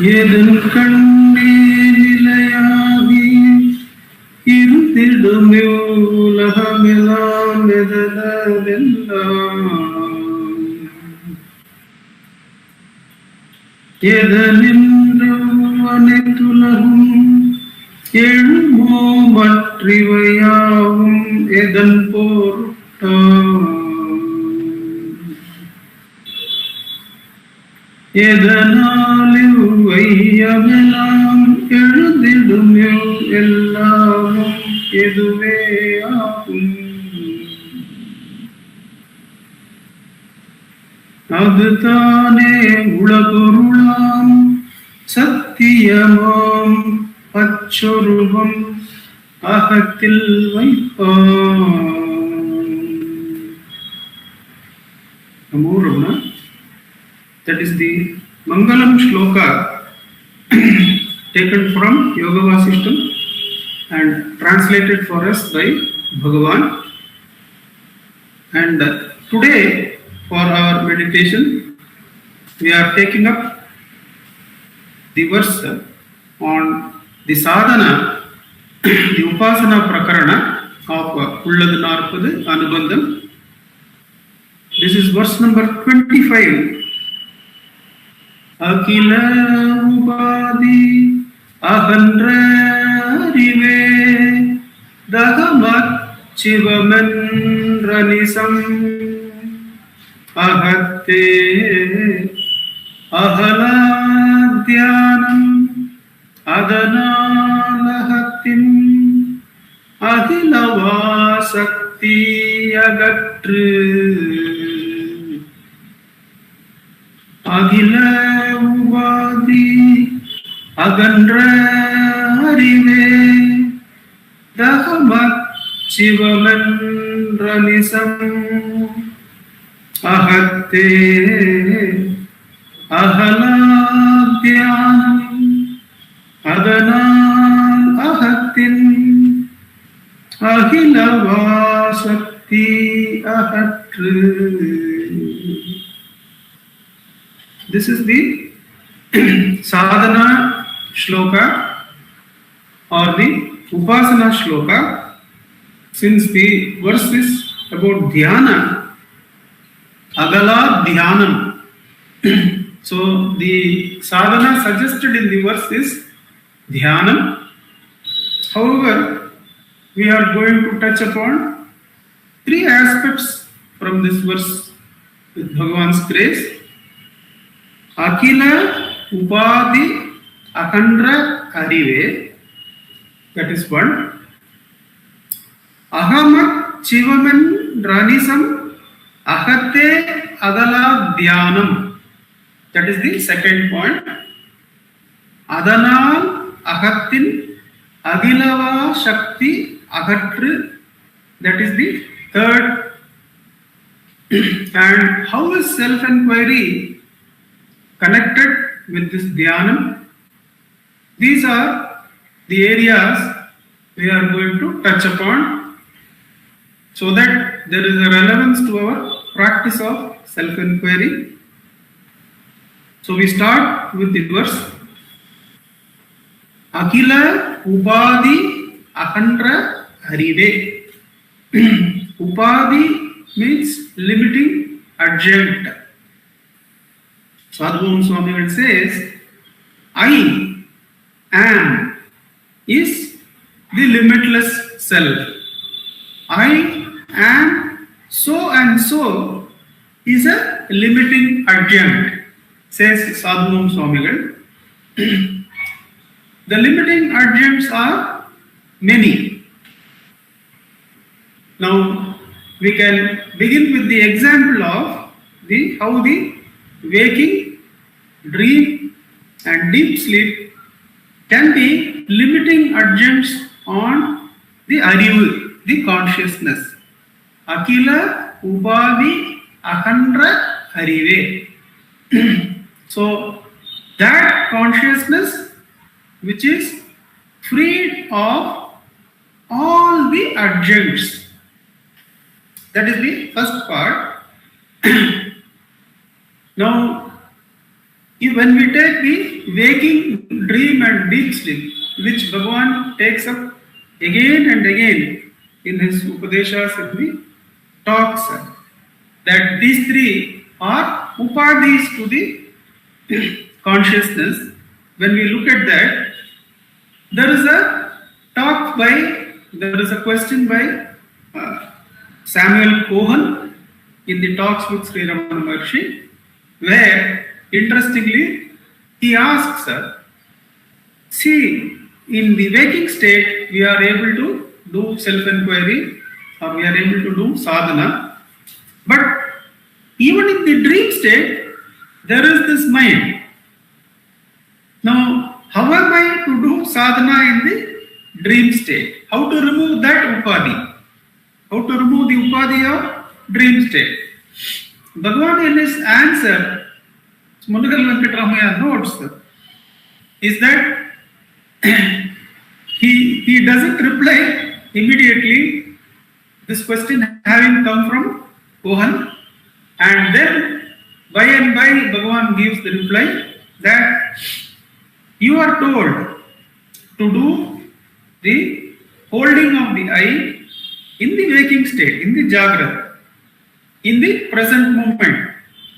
எதன் கண்ணே நிலையாகி இருந்திடுமே உலகமெல்லாம் எதனவெல்லாம் எதனின்றும் அனைத்துலகும் எழுமோ மற்றிவையாவும் எதன் பொருட்டாம் எதனாலில் வையமெல்லாம் எழுதிடுமே எல்லாமும் எதுவே ஆகும் அதுதானே உலகொருளாம் சத்தியமாம் அச்சொருவம் அகத்தில் வைப்பான். நமோ Ramana. That is the Mangalam Shloka taken from Yoga Vasishtam and translated for us by Bhagavan. And today for our meditation we are taking up the verse on the sadhana, the upasana prakarana of Ulladu Narpadu Anubandham. This is verse number 25. அகில உபாதி அகன்ற அறிவே தகமத் சிவமென்ற நிசம் அகத்தே அகலாத்யானம் அதனாலகத்தின் அகிலவாசக்தி அகற்று அகில உபாதி அகன்ற அறிவே தகமத் சிவமென்ற நிசம் அகத்தே அகலாத்யானம் அதனால் அகத்தின் அகிலவாசக்தி அகற்று. This is the sadhana shloka or the upasana shloka. Since the verse is about dhyana, agala dhyanam, so the sadhana suggested in the verse is dhyanam. However, we are going to touch upon three aspects from this verse with Bhagavan's grace. Akila Upadi Akandra Arive, that is one. Ahamat Chivaman Ranisam Ahate Adala Dhyanam, that is the second point. Adanal Ahatin Agilava Shakti Agatru, that is the third. And how is self-inquiry connected with this dhyanam? These are the areas we are going to touch upon so that there is a relevance to our practice of self-inquiry. So we start with the verse. Akila Upadi Akandra Harive. Upadi means limiting adjunct. Sadhguru Swami says, I am is the limitless self. I am so and so is a limiting adjunct, says Sadhguru Swami. The limiting adjuncts are many. Now we can begin with the example of how the waking, dream and deep sleep can be limiting adjuncts on the arivu, the consciousness. Akila Upadi Akandra Arive. So that consciousness which is freed of all the adjuncts. That is the first part. Now, When we take the waking dream and deep sleep, which Bhagavan takes up again and again in his Upadeshas and the talks, that these three are upadhis to the consciousness. When we look at that, there is a question by Samuel Cohen in the talks with Sri Ramana Maharshi, where interestingly he asks her, see, in the waking state we are able to do self-inquiry or we are able to do sadhana, but even in the dream state there is this mind. Now, how am I to do sadhana in the dream state? How to remove that upadhi? How to remove the upadhi of dream state? Bhagavan in his answer, Munagal Venkatramaya notes, is that he doesn't reply immediately, this question having come from Kohan, and then by and by Bhagavan gives the reply that you are told to do the holding of the eye in the waking state, in the Jagrat, in the present moment,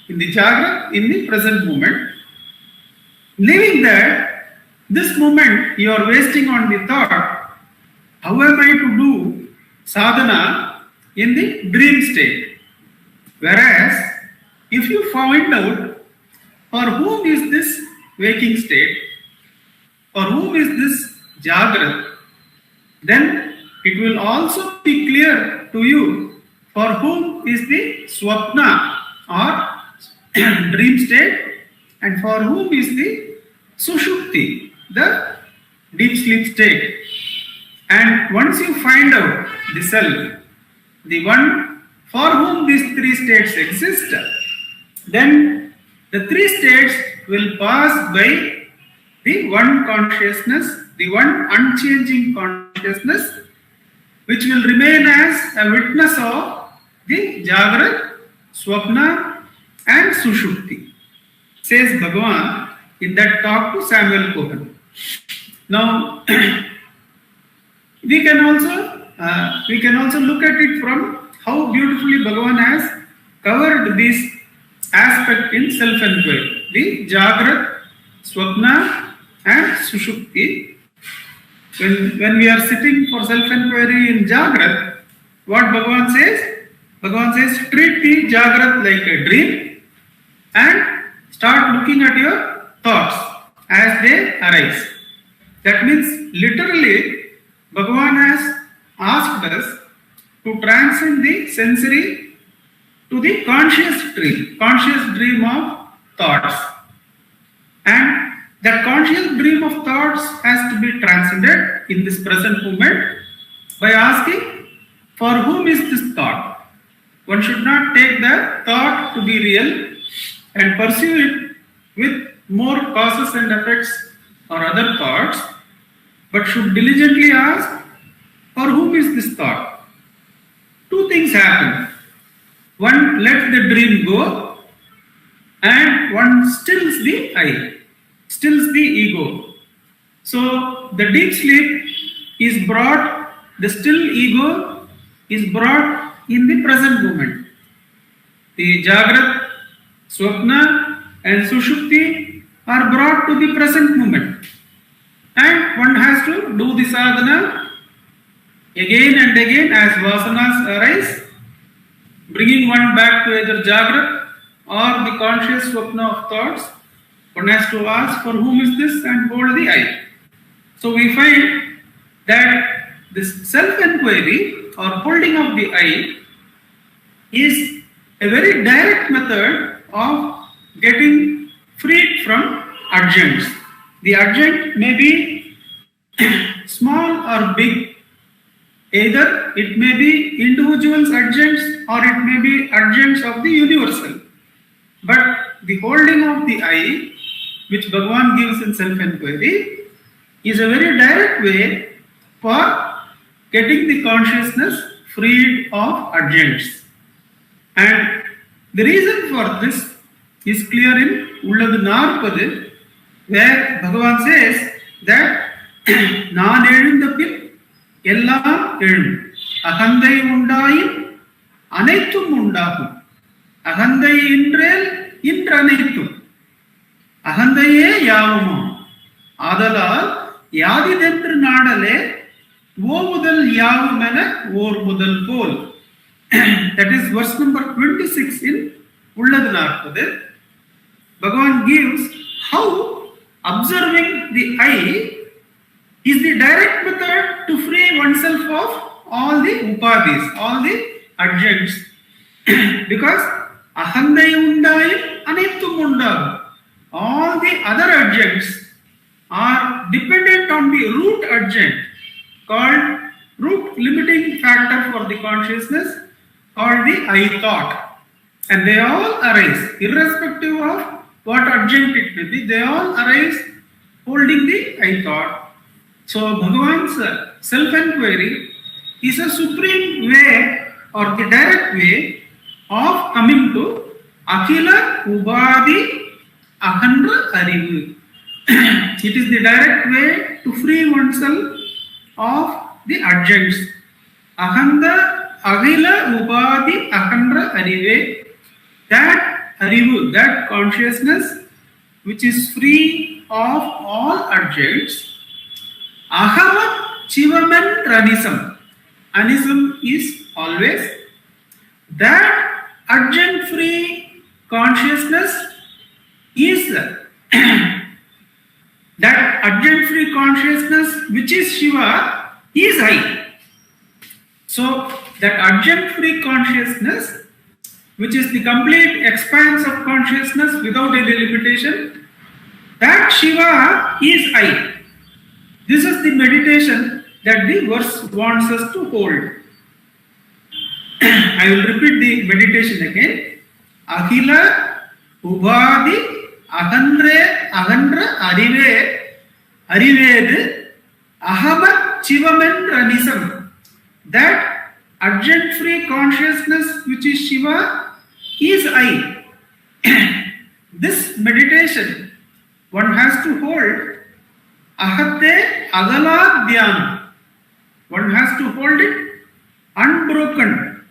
in the Jagrat, in the present moment, leaving that this moment you are wasting on the thought, how am I to do sadhana in the dream state? Whereas, if you find out for whom is this waking state, for whom is this Jagrat, then it will also be clear to you for whom is the Swapna or dream state and for whom is the Sushupti, the deep sleep state. And once you find out the self, the one for whom these three states exist, then the three states will pass by the one consciousness, the one unchanging consciousness, which will remain as a witness of the Jagrat, Swapna and Sushupti, says Bhagavan in that talk to Samuel Cohen. Now, we can also look at it from how beautifully Bhagavan has covered this aspect in self-inquiry, the Jagrat, Swapna and Sushupti. When we are sitting for self-inquiry in Jagrat, what Bhagavan says? Bhagavan says, treat the Jagrat like a dream and start looking at your thoughts as they arise. That means literally Bhagavan has asked us to transcend the sensory to the conscious dream of thoughts. And that conscious dream of thoughts has to be transcended in this present moment by asking, for whom is this thought? One should not take the thought to be real and pursue it with more causes and effects or other thoughts, but should diligently ask, for whom is this thought? Two things happen. One, let the dream go, and one stills the I, stills the ego. So the deep sleep is brought, the still ego is brought in the present moment. The Jagrat, Swapna and Sushupti are brought to the present moment. And one has to do the sadhana again and again as vasanas arise, bringing one back to either Jagrat or the conscious Swapna of thoughts. One has to ask, for whom is this, and hold the eye. So we find that this self-inquiry or holding of the eye is a very direct method of getting freed from urgents. The urgent may be small or big. Either it may be individuals' urgents or it may be urgents of the universal. But the holding of the eye, which Bhagavan gives in self-inquiry, is a very direct way for getting the consciousness freed of urgents. And the reason for this is clear in Ulladu Narpadu, where Bhagavan says that நான் எழுந்த பின் எல்லாம் எழும், அகந்தை உண்டாயின் அனைத்தும் உண்டாகும், அகந்தை இன்றேல் இன்று அனைத்தும், அகந்தையே யாவுமோ ஆதலால் யாதிதென்று நாடலே ஓ முதல் யாவும் என ஓர் முதல் போல். That is verse number 26 in Ulladu Narpadu. Bhagavan gives how observing the eye is the direct method to free oneself of all the upadhis, all the adjuncts. Because ahandai undai anithum undagum. All the other adjuncts are dependent on the root adjunct called root limiting factor for the consciousness called the I thought. And they all arise irrespective of what adjunct it may be, they all arise holding the I thought. So Bhagavan's self-enquiry is a supreme way or the direct way of coming to Akhila Ubadi Ahandra Arivu. It is the direct way to free oneself of the adjuncts. Ahanda Akhila Ubadi Ahandra Arive, that Arivu, that consciousness which is free of all adjuncts. Ahamat Chivaman Ranisam. Anism is always that adjunct free consciousness is that adjunct free consciousness which is Shiva is I. So that adjunct free consciousness which is the complete expanse of consciousness without any limitation, that Shiva is I. This is the meditation that the verse wants us to hold. I will repeat the meditation again. Akhila Ubadi Ahandra Arive Arivedu Ahamat Chivamen Ranisam. That adjunct free consciousness which is Shiva is I. This meditation one has to hold Ahate Agala Dhyana. One has to hold it unbroken.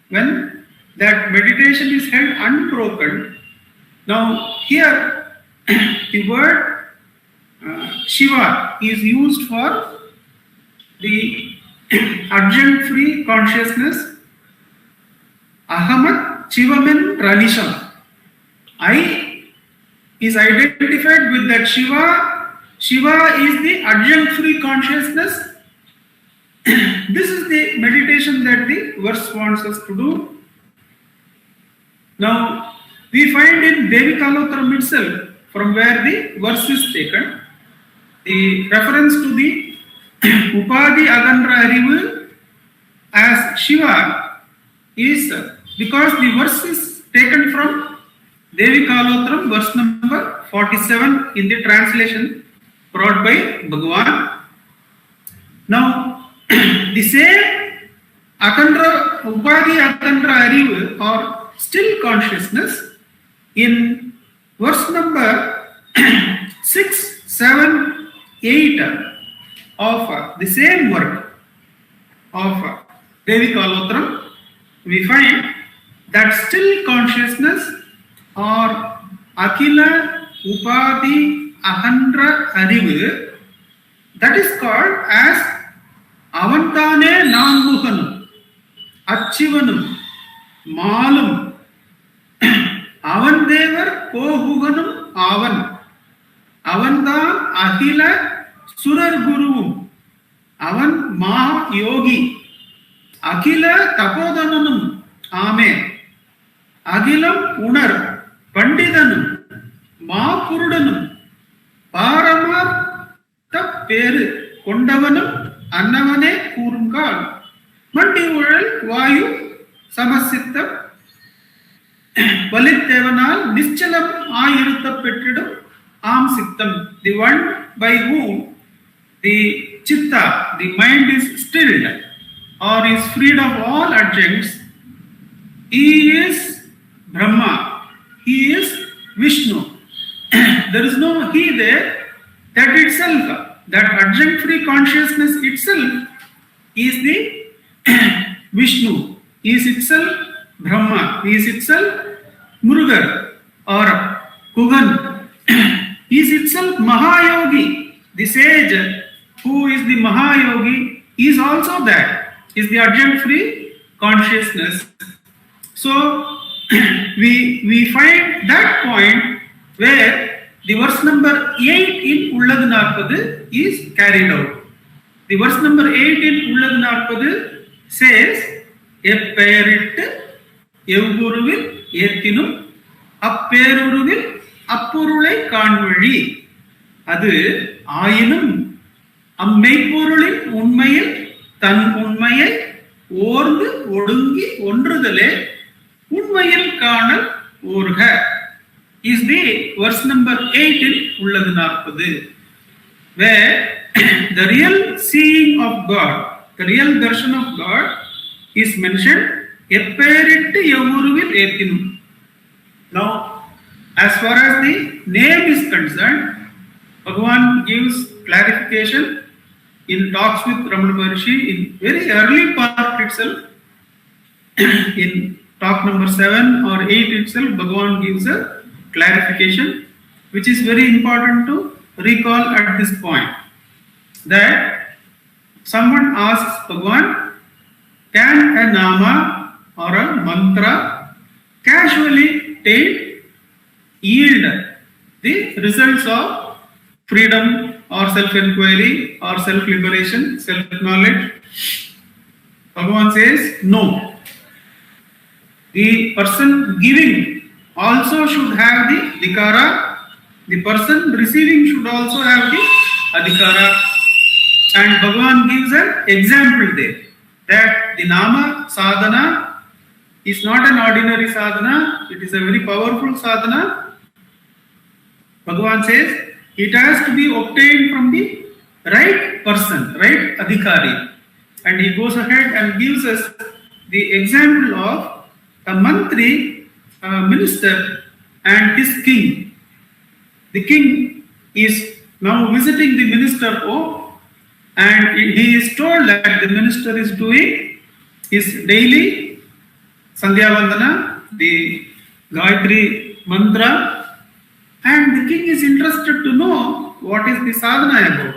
When that meditation is held unbroken, now here the word Shiva is used for the adjunct free consciousness. Ahamat Chivamen Ranisham. I is identified with that Shiva. Shiva is the adjunct free consciousness. This is the meditation that the verse wants us to do. Now we find in Devi Kalotram itself, from where the verse is taken, the reference to the Upadi Agandra Arivu as Shiva is because the verse is taken from Devi Kalotram, verse number 47 in the translation brought by Bhagavan. Now, the same Akandra, Upadi Akandra Arivu or still consciousness in verse number 6, 7, 8 of the same work of Devi Kalotram, we find that still consciousness or Akila Upadi Ahandra Arivu, that is called as Avantane Nanmuhanum, Achivanum, Malum, Avandevar Kohuganum Avan, Avandan Ahila Surar Guruvum, Avan Maha Yogi, Akila Tapodananum, Amen, Agilam Unar, Pandidanum, Mapurudanum, Paramar Tapperu, Kondavanum, Annavane Kurungal, Mandi Ural, Vayu, Samasittam, Valittevanal, Nischalam, Ayurutta Petridum, Am Sittam, the one by whom the Chitta, the mind is stilled or is freed of all adjuncts. He is Brahma, he is Vishnu, there is no he there, that itself, that adjunct free consciousness itself is the Vishnu, is itself Brahma, is itself Murugan or Kugan, is itself Mahayogi. The sage who is the Mahayogi is also that, is the adjunct free consciousness. So we find that point where the verse number 8 in Ulladu Narpadu is carried out. The verse number 8 in Ulladu Narpadu says, Epperittu Evuruvil Ethinum Apperuruvil Appurulai Kanvali. Adu Ayinum Ammeipurulin Unmayil Tan Unmayai Ordu Odungi Ondrudale Unmayil Kanal Urha is the verse number 8 in Ulladu Narpadu, where the real seeing of God, the real darshan of God is mentioned. Epperittu Evuruvil Ethinum. Now, as far as the name is concerned, Bhagavan gives clarification in talks with Ramana Maharshi in very early part itself. In talk number 7 or 8 itself, Bhagavan gives a clarification which is very important to recall at this point. That someone asks Bhagavan, can a nama or a mantra casually yield the results of freedom or self-inquiry or self-liberation, self-knowledge? Bhagavan says, no. The person giving also should have the adhikara. The person receiving should also have the adhikara. And Bhagavan gives an example there, that the nama sadhana is not an ordinary sadhana, it is a very powerful sadhana. Bhagavan says it has to be obtained from the right person, right adhikari. And he goes ahead and gives us the example of a mantri, a minister, and his king. The king is now visiting the minister, and he is told that the minister is doing his daily Sandhya Vandana, the Gayatri mantra, and the king is interested to know what is the sadhana about.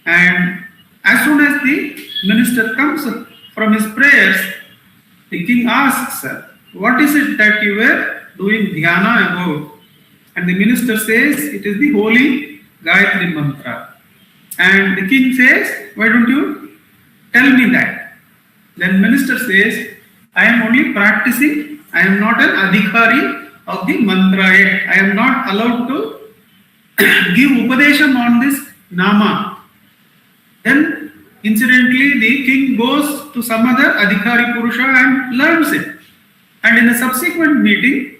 And as soon as the minister comes from his prayers, the king asks, what is it that you were doing dhyana about? And the minister says, it is the holy Gayatri mantra. And the king says, why don't you tell me that? Then minister says, I am only practicing, I am not an adhikari of the mantra yet. I am not allowed to give upadesham on this nama. Then incidentally the king goes to some other adhikari purusha and learns it. And in a subsequent meeting,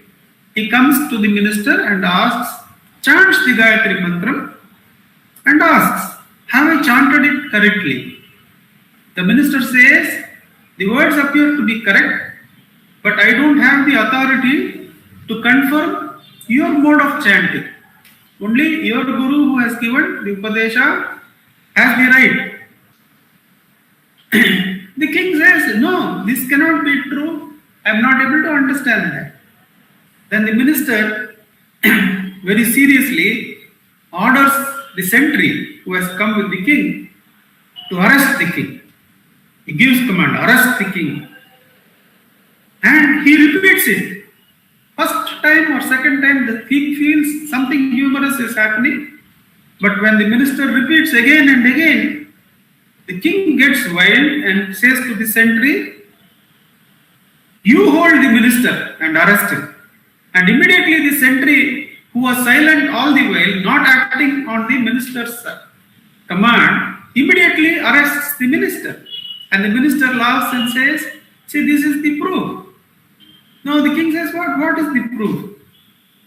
he comes to the minister and asks, chants the Gayatri mantra and asks, have I chanted it correctly? The minister says, the words appear to be correct, but I don't have the authority to confirm your mode of chanting. Only your guru who has given the upadesha has the right. The king says, no, this cannot be true. I am not able to understand that. Then the minister very seriously orders the sentry who has come with the king to arrest the king. He gives command, arrest the king. And he repeats it. First time or second time, the king feels something humorous is happening. But when the minister repeats again and again, the king gets wild and says to the sentry, you hold the minister and arrest him. And immediately the sentry, who was silent all the while, not acting on the minister's command, immediately arrests the minister. And the minister laughs and says, see, this is the proof. Now the king says, what is the proof?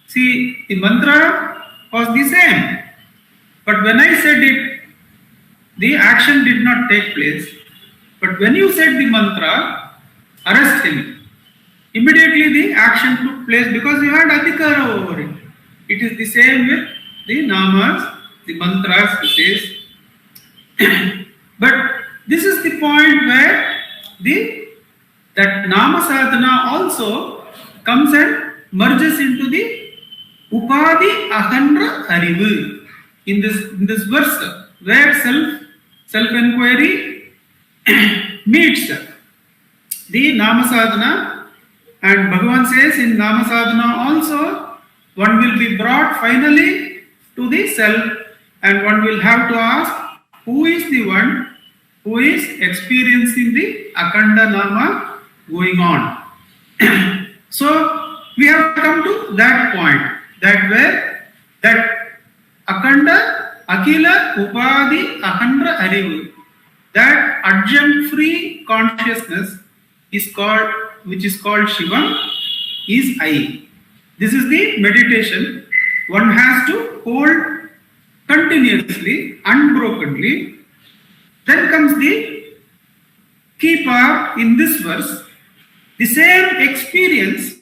See, the mantra was the same. But when I said it, the action did not take place. But when you said the mantra, arrest him, immediately the action took place because you had adhikara over it. It is the same with the namas, the mantras, it is. But this is the point where that nama sadhana also comes and merges into the upadi ahandra arivu. In this verse, where self-inquiry meets the nama sadhana, and Bhagavan says in nama sadhana also, one will be brought finally to the self, and one will have to ask, who is the one who is experiencing the Akhanda Nama going on. So we have come to that point, that Akhanda, Akila, Upadi, Ahandra Arivu, that adjunct-free consciousness is called, which is called Shiva, is I. This is the meditation one has to hold continuously, unbrokenly. Then comes the key part in this verse. The same experience,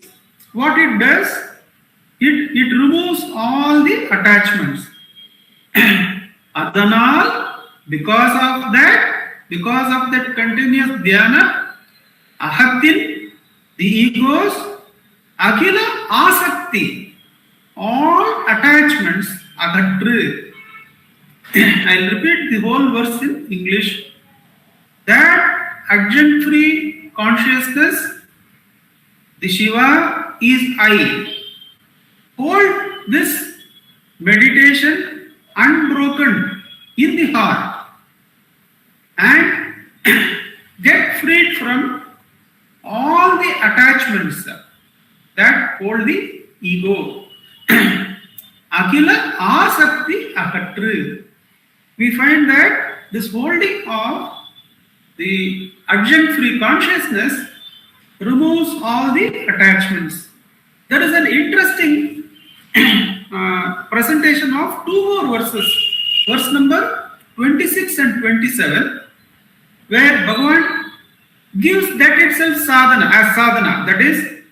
what it does, it removes all the attachments. Adanal, because of that continuous dhyana, ahatin, the egos, akila, asakti, all attachments, agatru. I'll repeat the whole verse in English. That adjunct-free consciousness, the Shiva, is I. Hold this meditation unbroken in the heart and get freed from all the attachments that hold the ego. Akila asakti ahatru. We find that this holding of the adjunct-free consciousness removes all the attachments. There is an interesting presentation of two more verses, verse number 26 and 27, where Bhagavan gives that itself sadhana, as sadhana, that is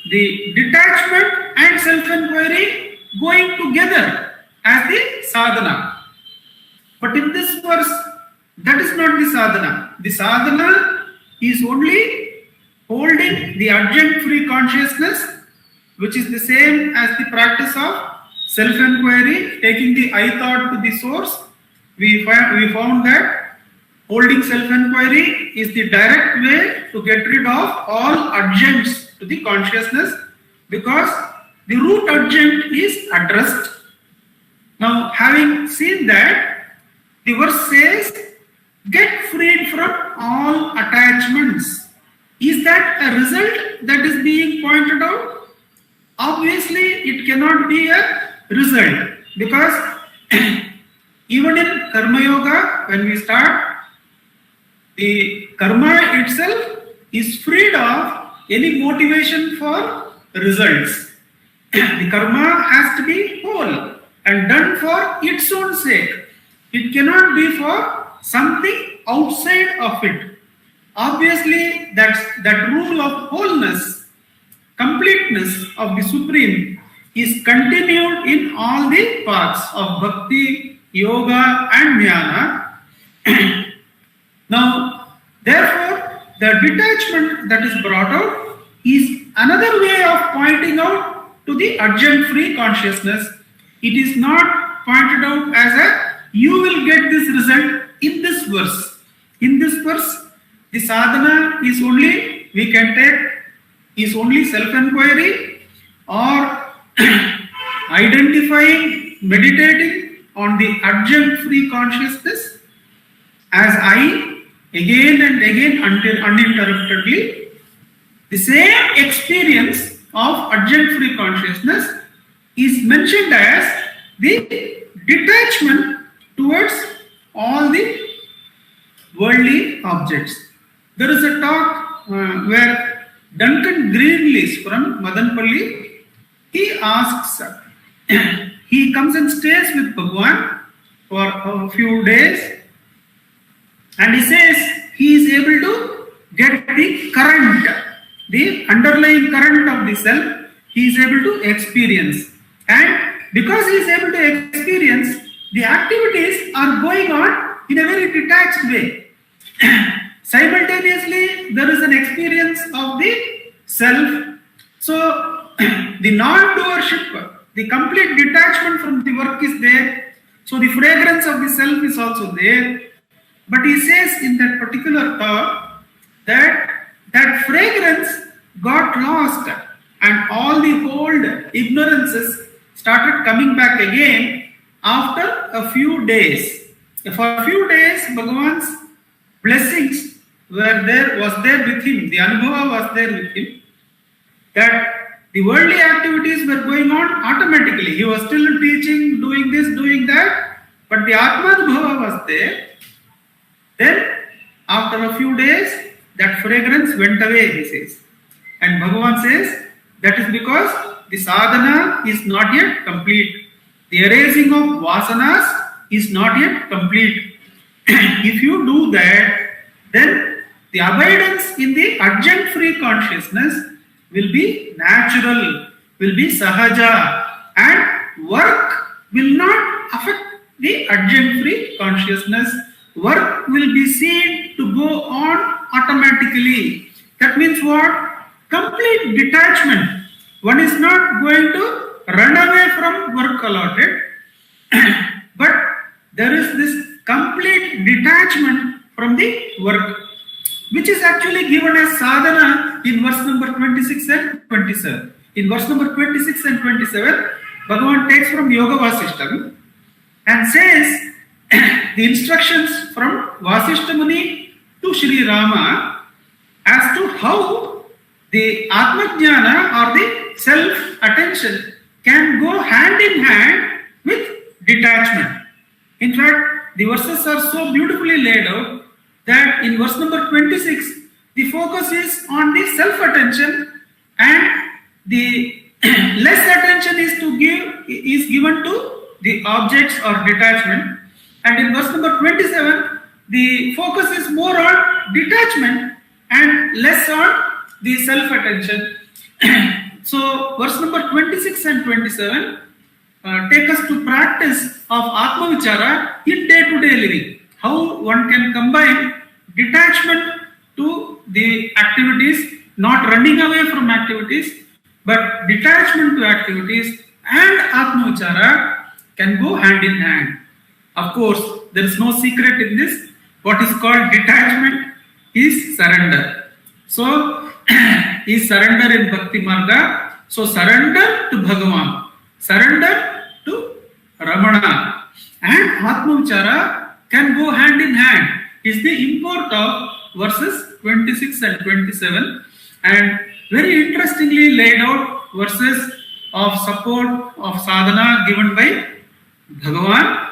the detachment and self-inquiry going together as the sadhana. But in this verse, that is not the sadhana. The sadhana is only holding the adjunct-free consciousness, which is the same as the practice of self-inquiry, taking the I thought to the source. We found that holding self-inquiry is the direct way to get rid of all adjuncts to the consciousness, because the root adjunct is addressed. Now, having seen that, the verse says, get freed from all attachments. Is that a result that is being pointed out? Obviously, it cannot be a result, because even in Karma Yoga, when we start, the karma itself is freed of any motivation for results. The karma has to be whole and done for its own sake. It cannot be for something outside of it. Obviously, that rule of wholeness, completeness of the Supreme is continued in all the paths of Bhakti, Yoga and Jnana. Now, therefore, the detachment that is brought out is another way of pointing out to the adjunct-free consciousness. It is not pointed out as a you will get this result in this verse. In this verse, the sadhana is only, we can take, is only self-inquiry or identifying, meditating on the adjunct-free consciousness as I, again and again until uninterruptedly. The same experience of adjunct-free consciousness is mentioned as the detachment towards all the worldly objects. There is a talk where Duncan Greenleaf from Madanpalli, he asks, he comes and stays with Bhagwan for a few days, and he says he is able to get the current, the underlying current of the self, he is able to experience. And because he is able to experience, the activities are going on in a very detached way. Simultaneously, there is an experience of the self. So, the non-doership, the complete detachment from the work is there. So, the fragrance of the self is also there. But he says in that particular thought that fragrance got lost and all the old ignorances started coming back again after a few days. For a few days, Bhagavan's blessings was there with him. The Anubhava was there with him. That the worldly activities were going on automatically. He was still teaching, doing this, doing that, but the Atma Anubhava was there. Then, after a few days, that fragrance went away, he says. And Bhagavan says, that is because the sadhana is not yet complete. The erasing of vasanas is not yet complete. If you do that, then the abidance in the adjunct-free consciousness will be natural, will be sahaja, and work will not affect the adjunct-free consciousness. Work will be seen to go on automatically. That means what? Complete detachment. One is not going to run away from work allotted, but there is this complete detachment from the work, which is actually given as sadhana in verse number 26 and 27. In verse number 26 and 27, Bhagavan takes from Yoga Vasishtam and says the instructions from Vasishta Muni to Sri Rama as to how the Atmajnana or the self-attention can go hand in hand with detachment. In fact, the verses are so beautifully laid out that in verse number 26, the focus is on the self-attention and the less attention is given to the objects or detachment. And in verse number 27, the focus is more on detachment and less on the self-attention. So, verse number 26 and 27 take us to practice of Atma Vichara in day-to-day living. How one can combine detachment to the activities, not running away from activities, but detachment to activities and Atma Vichara can go hand in hand. Of course, there is no secret in this. What is called detachment is surrender. So, is surrender in Bhakti Marga. So, surrender to Bhagavan, surrender to Ramana, and Atma Vichara can go hand in hand. Is the import of verses 26 and 27, and very interestingly laid out verses of support of sadhana given by Bhagavan.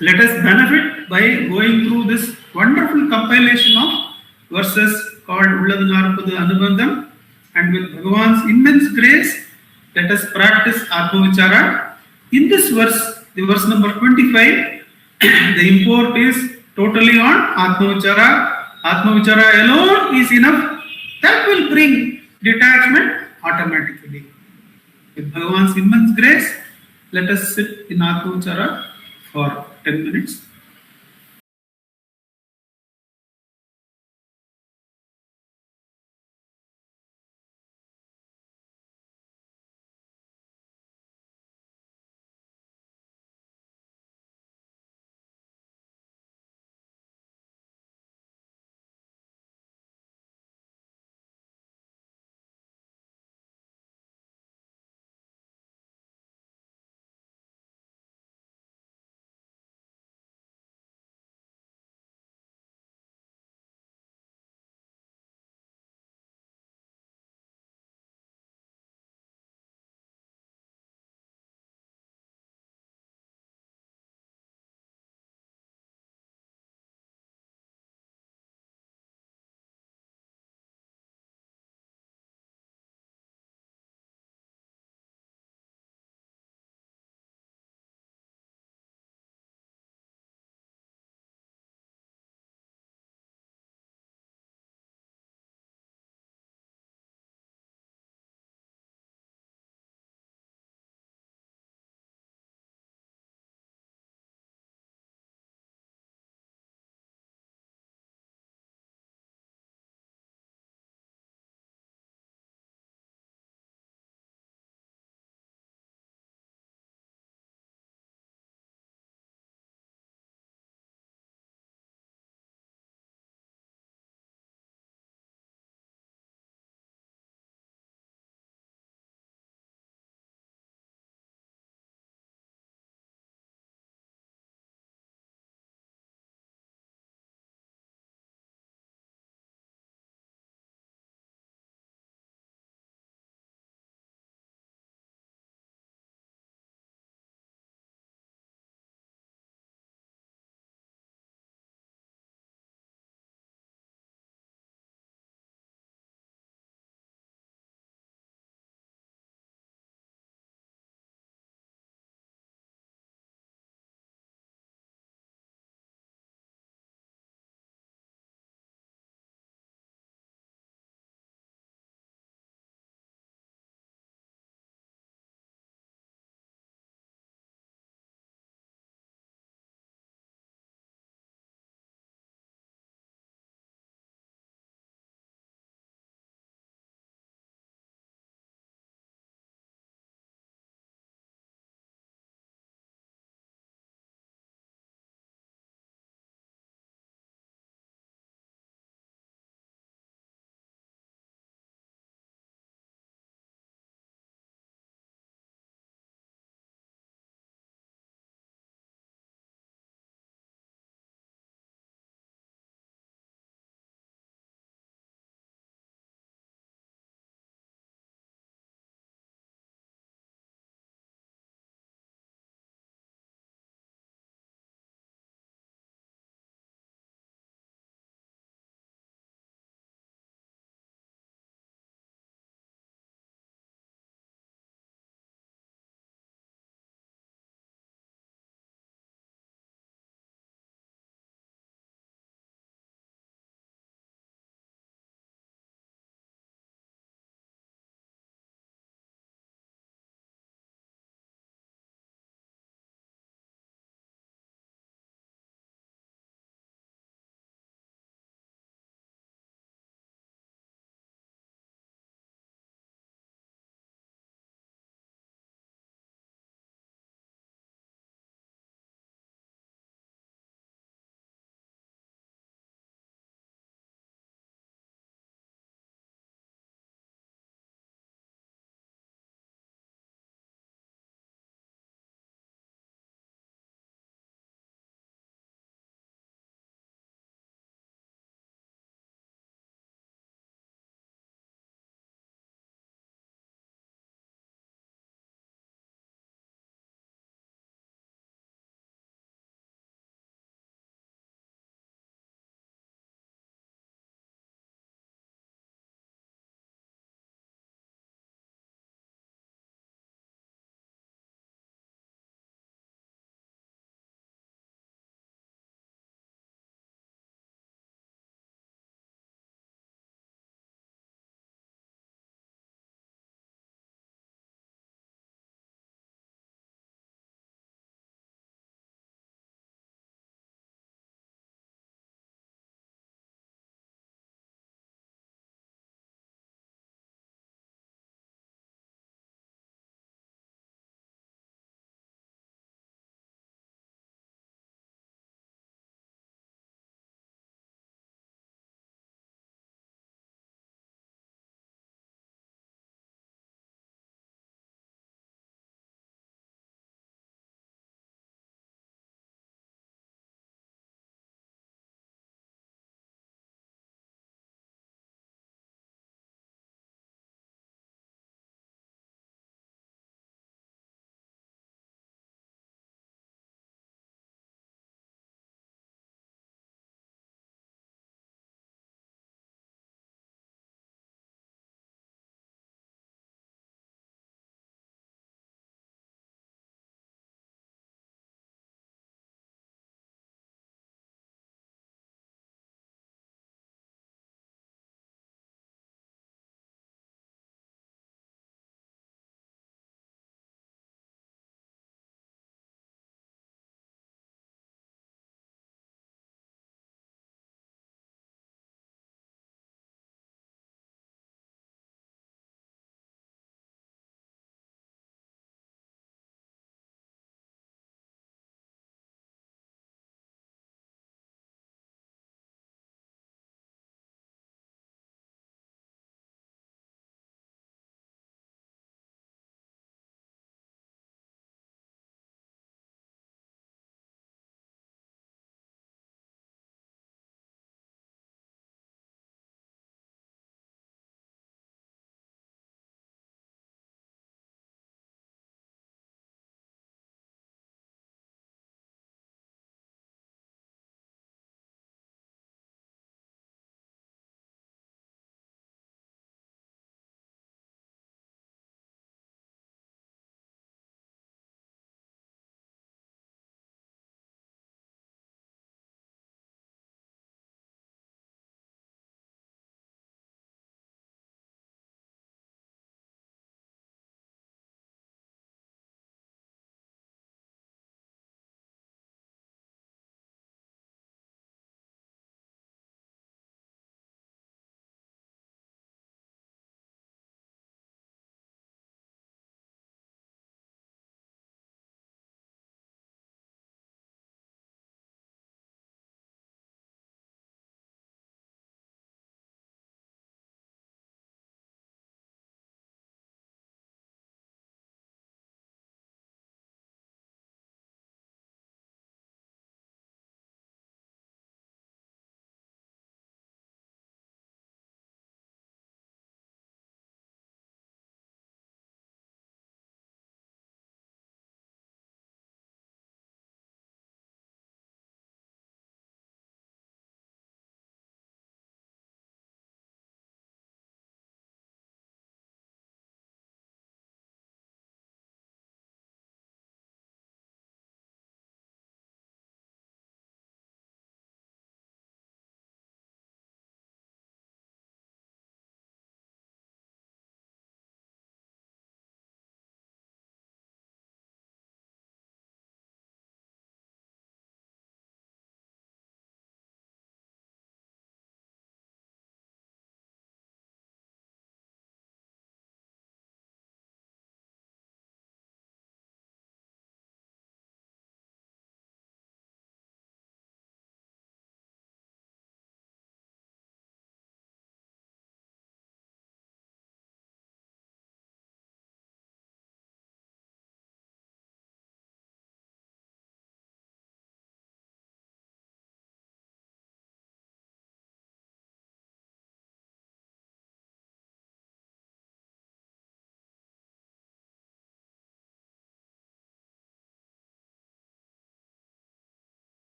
Let us benefit by going through this wonderful compilation of verses called Ulladu, Narpadu, Anubandham, and with Bhagavan's immense grace, let us practice Atma Vichara. In this verse, the verse number 25, the import is totally on Atma Vichara. Atma Vichara alone is enough. That will bring detachment automatically. With Bhagavan's immense grace, let us sit in Atma Vichara for 10 minutes.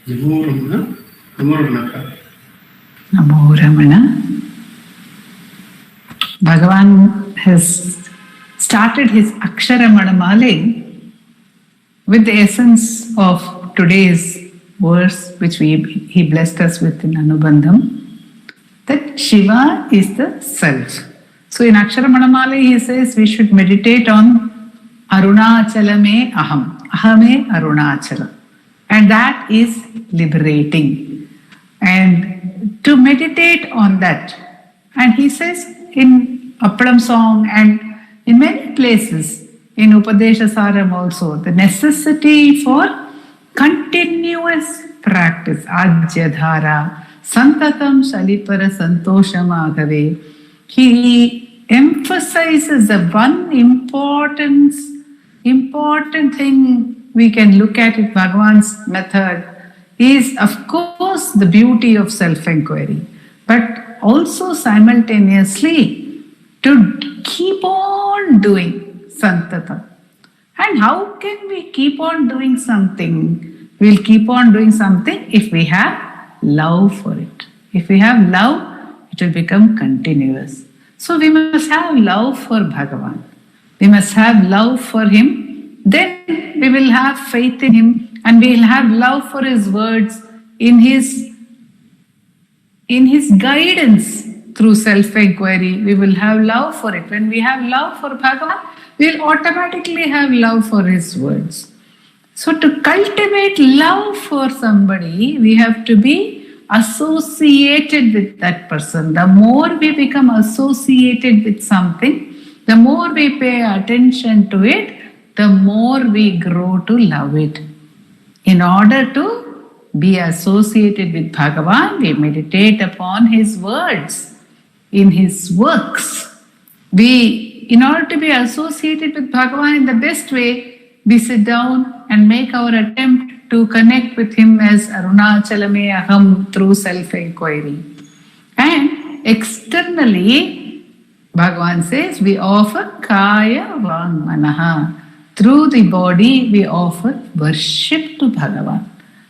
Namo Ramana. Namo Ramana. Namo Ramana. Bhagavan has started his Aksharamanamale with the essence of today's verse, which he blessed us with in Anubandham, that Shiva is the self. So in Aksharamanamale he says we should meditate on Arunachalame Aham. Ahame Arunachala. And that is liberating. And to meditate on that, and he says in Appadam song and in many places, in Upadesha Saram also, the necessity for continuous practice, Ajyadhara, Santatam Shalipara Santoshamagave. He emphasizes the one important thing we can look at in Bhagavan's method is, of course, the beauty of self-inquiry, but also simultaneously to keep on doing Santata. And how can we keep on doing something? We'll keep on doing something if we have love for it. If we have love, it will become continuous. So we must have love for Bhagavan. We must have love for him. Then we will have faith in him, and we will have love for his words, in his guidance through self-inquiry. We will have love for it. When we have love for Bhagavan, we will automatically have love for his words. So to cultivate love for somebody, we have to be associated with that person. The more we become associated with something, the more we pay attention to it, the more we grow to love it. In order to be associated with Bhagavan, we meditate upon his words, in his works. In order to be associated with Bhagavan in the best way, we sit down and make our attempt to connect with him as Arunachalame Aham through self-inquiry. And externally, Bhagavan says, we offer Kaya Vang Manaha. Through the body, we offer worship to Bhagavan.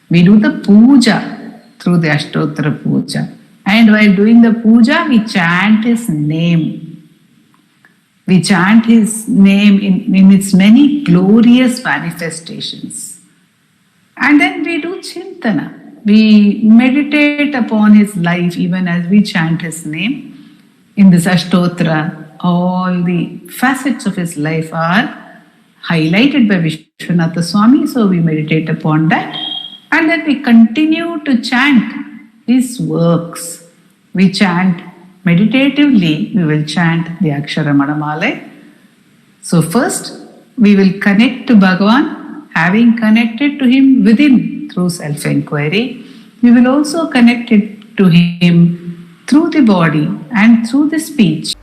We do the puja through the Ashtottara puja. And while doing the puja, we chant his name. We chant his name in its many glorious manifestations. And then we do chintana. We meditate upon his life even as we chant his name. In this Ashtottara, all the facets of his life are highlighted by Vishwanatha Swami, so we meditate upon that. And then we continue to chant his works. We chant meditatively, we will chant the Aksharamanamale. So first, we will connect to Bhagavan, having connected to him within through self-inquiry. We will also connect it to him through the body and through the speech.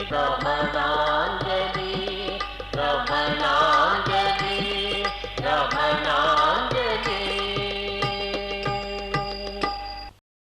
Ramananjali, Ramananjali, Ramananjali.